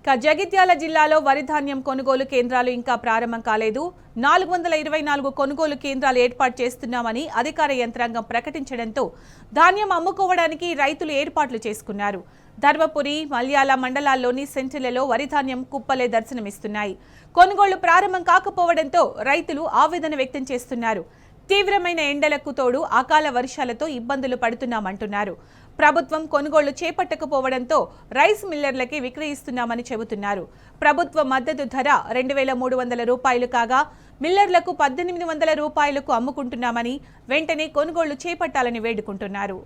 జగిత్యాల జిల్లాలో వరి ధాన్యం కొనుగోలు కేంద్రాలు ఇంకా ప్రారంభం కాలేదు. 424 కొనుగోలు కేంద్రాలు ఏర్పాటు చేస్తున్నామని అధికార యంత్రాంగం ప్రకటించడంతో ధాన్యం అమ్ముకోవడానికి రైతులు ఏర్పాట్లు చేసుకున్నారు. ధర్మపురి, మల్యాల మండలాల్లోని సెంటర్లలో వరి ధాన్యం కుప్పలే దర్శనమిస్తున్నాయి. కొనుగోళ్లు ప్రారంభం కాకపోవడంతో రైతులు ఆవేదన వ్యక్తం చేస్తున్నారు. తీవ్రమైన ఎండలకు తోడు అకాల వర్షాలతో ఇబ్బందులు పడుతున్నామంటున్నారు. ప్రభుత్వం కొనుగోళ్లు చేపట్టకపోవడంతో రైస్ మిల్లర్లకి విక్రయిస్తున్నామని చెబుతున్నారు. ప్రభుత్వ మద్దతు ధర 2,300 రూపాయలు కాగా మిల్లర్లకు 1,800 రూపాయలకు అమ్ముకుంటున్నామని వెంటనే కొనుగోళ్లు చేపట్టాలని వేడుకుంటున్నారు.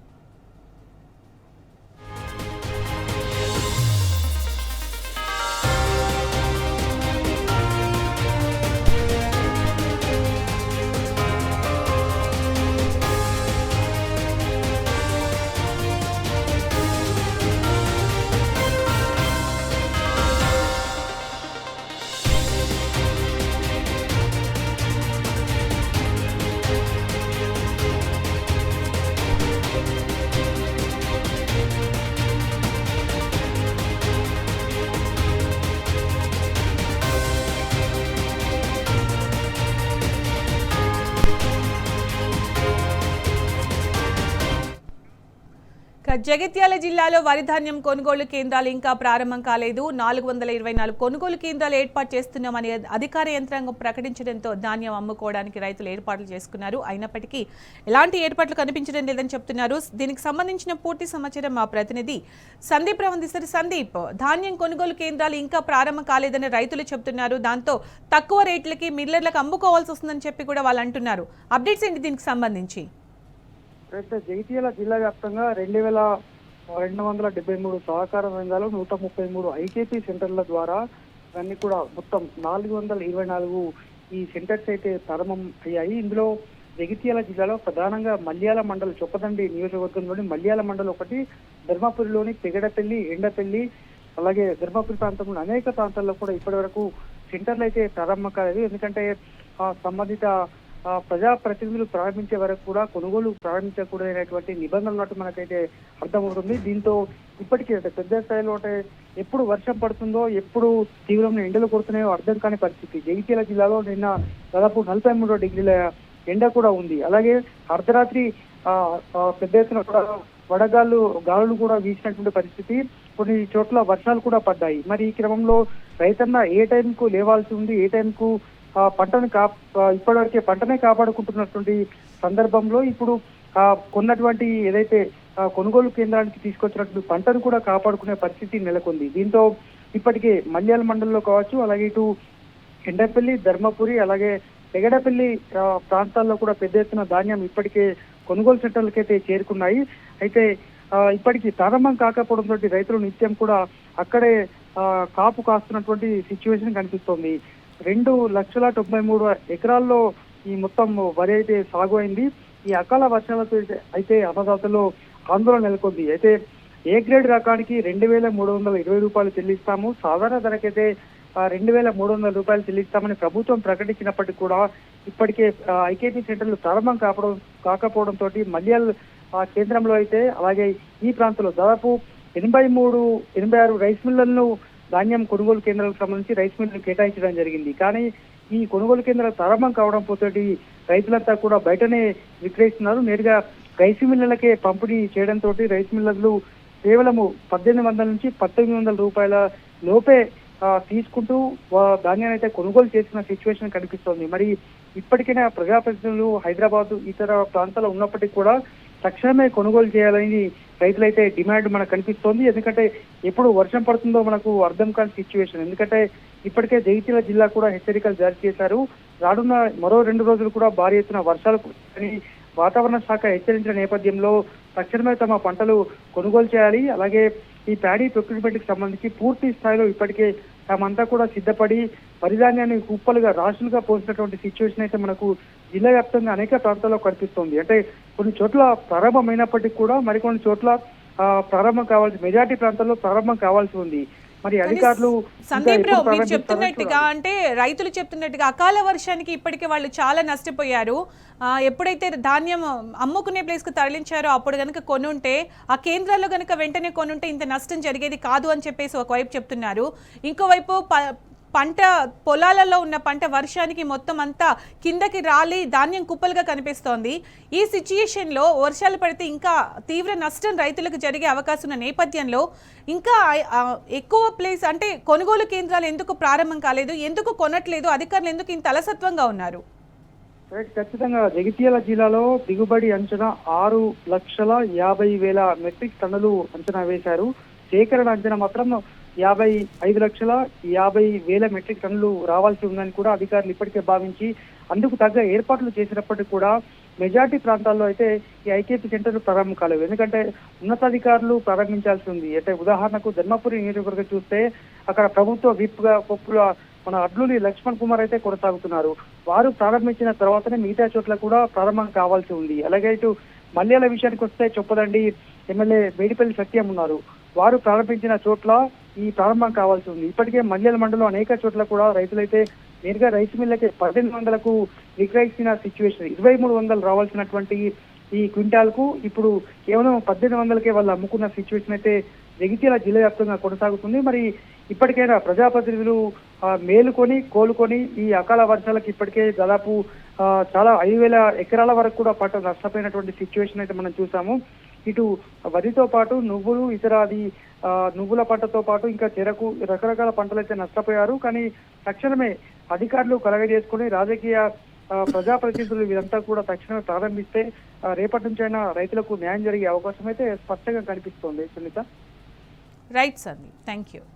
జగిత్యాల జిల్లాలో వరి ధాన్యం కొనుగోలు కేంద్రాలు ఇంకా ప్రారంభం కాలేదు. 424 కొనుగోలు కేంద్రాలు ఏర్పాటు చేస్తున్నామని అధికార యంత్రాంగం ప్రకటించడంతో ధాన్యం అమ్ముకోవడానికి రైతులు ఏర్పాట్లు చేసుకున్నారు. అయినప్పటికీ ఎలాంటి ఏర్పాట్లు కనిపించడం లేదని చెప్తున్నారు. దీనికి సంబంధించిన పూర్తి సమాచారం మా ప్రతినిధి సందీప్ అందిస్తారు. సందీప్, ధాన్యం కొనుగోలు కేంద్రాలు ఇంకా ప్రారంభం కాలేదని రైతులు చెప్తున్నారు. దాంతో తక్కువ రేట్లకి మిల్లర్లకు అమ్ముకోవాల్సి వస్తుందని చెప్పి కూడా వాళ్ళు అంటున్నారు. అప్డేట్స్ ఏంటి దీనికి సంబంధించి? జగిత్యాల జిల్లా వ్యాప్తంగా 2,273 సహకార సంఘాలు, 133 ఐకేపీ సెంటర్ల ద్వారా అన్ని కూడా మొత్తం 424 ఈ సెంటర్స్ అయితే ప్రారంభం అయ్యాయి. ఇందులో జగిత్యాల జిల్లాలో ప్రధానంగా మల్యాల మండలం, చొప్పదండి నియోజకవర్గంలోని మల్యాల మండలం ఒకటి, ధర్మపురిలోని పెగడపల్లి, ఎండపల్లి, అలాగే ధర్మపురి ప్రాంతంలో అనేక ప్రాంతాల్లో కూడా ఇప్పటి వరకు సెంటర్లు అయితే ప్రారంభం కాలేదు. ఎందుకంటే సంబంధిత ప్రజాప్రతినిధులు ప్రారంభించే వరకు కూడా కొనుగోలు ప్రారంభించకూడదనేటువంటి నిబంధనలు ఉన్నట్టు మనకైతే అర్థమవుతుంది. దీంతో ఇప్పటికీ పెద్ద స్థాయిలో ఎప్పుడు వర్షం పడుతుందో, ఎప్పుడు తీవ్రమైన ఎండలు కొడుతున్నాయో అర్థం కాని పరిస్థితి. జగిత్యాల జిల్లాలో నిన్న దాదాపు 43 డిగ్రీల ఎండ కూడా ఉంది. అలాగే అర్ధరాత్రి పెద్ద ఎత్తున కూడా గాలులు కూడా వీసినటువంటి పరిస్థితి. కొన్ని చోట్ల వర్షాలు కూడా పడ్డాయి. మరి ఈ క్రమంలో రైతన్న ఏ టైంకు లేవాల్సి ఉంది, ఏ టైంకు ఇప్పటివరకే పంటనే కాపాడుకుంటున్నటువంటి సందర్భంలో ఇప్పుడు కొన్నటువంటి ఏదైతే కొనుగోలు కేంద్రానికి తీసుకొచ్చినటువంటి పంటను కూడా కాపాడుకునే పరిస్థితి నెలకొంది. దీంతో ఇప్పటికే మల్యాల మండలంలో కావచ్చు, అలాగే ఇటు ఎండపల్లి, ధర్మపురి, అలాగే పెగడపల్లి ప్రాంతాల్లో కూడా పెద్ద ఎత్తున ధాన్యం ఇప్పటికే కొనుగోలు సెంటర్లకైతే చేరుకున్నాయి. అయితే ఇప్పటికీ ప్రారంభం కాకపోవడంతో రైతులు నిత్యం కూడా అక్కడే కాపు కాస్తున్నటువంటి సిచ్యువేషన్ కనిపిస్తోంది. 2,93,000 ఎకరాల్లో ఈ మొత్తం వరి అయితే సాగు అయింది. ఈ అకాల వర్షాలతో అయితే అన్నదాతల్లో ఆందోళన నెలకొంది. అయితే ఏ గ్రేడ్ రకానికి 2,320 రూపాయలు చెల్లిస్తాము, సాధారణ ధరకైతే 2,300 రూపాయలు చెల్లిస్తామని ప్రభుత్వం ప్రకటించినప్పటికీ కూడా ఇప్పటికే ఐకేపీ సెంటర్లు ప్రారంభం కాకపోవడంతో మల్యాల్ కేంద్రంలో అయితే, అలాగే ఈ ప్రాంతంలో దాదాపు 86 రైస్ మిల్లర్లను ధాన్యం కొనుగోలు కేంద్రాలకు సంబంధించి రైస్ మిల్లు కేటాయించడం జరిగింది. కానీ ఈ కొనుగోలు కేంద్రాలు ప్రారంభం కావడం పోతే రైతులంతా కూడా బయటనే విక్రయిస్తున్నారు. నేరుగా రైస్ మిల్లర్లకే పంపిణీ చేయడంతో రైస్ మిల్లర్లు కేవలము 1,800 నుంచి 1,900 రూపాయల లోపే తీసుకుంటూ ధాన్యాన్ని అయితే కొనుగోలు చేసిన సిచ్యువేషన్ కనిపిస్తోంది. మరి ఇప్పటికైనా ప్రజాప్రతినిధులు హైదరాబాద్ ఇతర ప్రాంతాల్లో ఉన్నప్పటికీ కూడా తక్షణమే కొనుగోలు చేయాలని రైతులైతే డిమాండ్ మనకు కనిపిస్తోంది. ఎందుకంటే ఎప్పుడు వర్షం పడుతుందో మనకు అర్థం కాని సిచ్యువేషన్. ఎందుకంటే ఇప్పటికే జగిత్యాల జిల్లా కూడా హెచ్చరికలు జారీ చేశారు. రానున్న మరో 2 రోజులు కూడా భారీ ఎత్తున వర్షాలు వాతావరణ శాఖ హెచ్చరించిన నేపథ్యంలో తక్షణమే తమ పంటలు కొనుగోలు చేయాలి. అలాగే ఈ ప్యాడీ ప్రొక్యూర్మెంట్ కి సంబంధించి పూర్తి స్థాయిలో ఇప్పటికే తామంతా కూడా సిద్ధపడి వరిధాన్యాన్ని కుప్పలుగా రాశులుగా పోసినటువంటి సిచ్యువేషన్ అయితే మనకు జిల్లా వ్యాప్తంగా అనేక ప్రాంతాల్లో కనిపిస్తోంది. అంటే కొన్ని చోట్ల ప్రారంభమైనప్పటికీ కూడా మరికొన్ని చోట్ల ప్రారంభం కావాల్సి, మెజార్టీ ప్రాంతాల్లో ప్రారంభం కావాల్సి ఉంది. మరి అధికారులు సందీప్ ఇంకా రావు ఎప్పుడు మీరు ప్రారంభిస్తారో చెప్తున్నట్టుగా చూడాలి. అంటే రైతులు చెప్తున్నట్టుగా అకాల వర్షానికి ఇప్పటికే వాళ్ళు చాలా నష్టపోయారు. ఎప్పుడైతే ధాన్యం అమ్ముకునే ప్లేస్ కు తరలించారో అప్పుడు గనుక కొనుంటే ఆ కేంద్రాల్లో గనుక వెంటనే కొనుంటే ఇంత నష్టం జరిగేది కాదు అని చెప్పేసి ఒకవైపు చెప్తున్నారు. ఇంకోవైపు పంట పొలాలలో ఉన్న పంట వర్షానికి మొత్తం అంతా కిందకి రాలి ధాన్యం కుప్పలుగా కనిపిస్తోంది. ఈ సిచ్యుయేషన్లో వర్షాలు పడితే ఇంకా తీవ్ర నష్టం రైతులకు జరిగే అవకాశం ఉన్న నేపథ్యంలో ఇంకా ఎక్కువ ప్లేస్ అంటే కొనుగోలు కేంద్రాలు ఎందుకు ప్రారంభం కాలేదు, ఎందుకు కొనట్లేదు, అధికారులు ఎందుకు ఇంత అలసత్వంగా ఉన్నారు? ఖచ్చితంగా జగిత్యాల జిల్లాలో దిగుబడి అంచనా 6,50,000 మెట్రిక్ టన్నులు అంచనా వేశారు. సేకరణ అంచనా మాత్రం 55,50,000 మెట్రిక్ టన్నులు రావాల్సి ఉందని కూడా అధికారులు ఇప్పటికే భావించి అందుకు తగ్గ ఏర్పాట్లు చేసినప్పటికీ కూడా మెజార్టీ ప్రాంతాల్లో అయితే ఈ ఐకేపీ సెంటర్లు ప్రారంభం కాలేవు. ఎందుకంటే ఉన్నతాధికారులు ప్రారంభించాల్సి ఉంది. అంటే ఉదాహరణకు ధర్మపురి నియోజకవర్గం చూస్తే అక్కడ ప్రభుత్వ విప్గా పప్పుల మన అడ్లూరి లక్ష్మణ్ కుమార్ అయితే కొనసాగుతున్నారు. వారు ప్రారంభించిన తర్వాతనే మిగతా చోట్ల కూడా ప్రారంభం కావాల్సి ఉంది. అలాగే ఇటు మల్యాల విషయానికి వస్తే చొప్పదండి ఎమ్మెల్యే మేడిపల్లి సత్యం ఉన్నారు. వారు ప్రారంభించిన చోట్ల ఈ ప్రారంభం కావాల్సి ఉంది. ఇప్పటికే మల్యాల మండలం అనేక చోట్ల కూడా రైతులైతే నేరుగా రైస్ మిల్లకి 1800కు విక్రయించిన సిచ్యువేషన్, 2300 రావాల్సినటువంటి ఈ క్వింటాల్ కు ఇప్పుడు కేవలం 1800కే వాళ్ళు అమ్ముకున్న సిచ్యువేషన్ అయితే జగిత్యాల జిల్లా వ్యాప్తంగా కొనసాగుతుంది. మరి ఇప్పటికైనా ప్రజాప్రతినిధులు మేలుకొని కోలుకొని ఈ అకాల వర్షాలకు ఇప్పటికే దాదాపు చాలా 5,000 ఎకరాల వరకు కూడా పంట నష్టపోయినటువంటి సిచ్యువేషన్ అయితే మనం చూసాము. ఇటు వరితో పాటు నువ్వులు, ఇతర నువ్వుల పంటతో పాటు ఇంకా చెరకు, రకరకాల పంటలు అయితే నష్టపోయారు. కానీ తక్షణమే అధికారులు కలగజేసుకుని రాజకీయ ప్రజాప్రతినిధులు వీరంతా కూడా తక్షణమే ప్రారంభిస్తే రేపటి నుంచి అయినా రైతులకు న్యాయం జరిగే అవకాశం అయితే స్పష్టంగా కనిపిస్తోంది. Sunitha. Right Sandeep, thank you.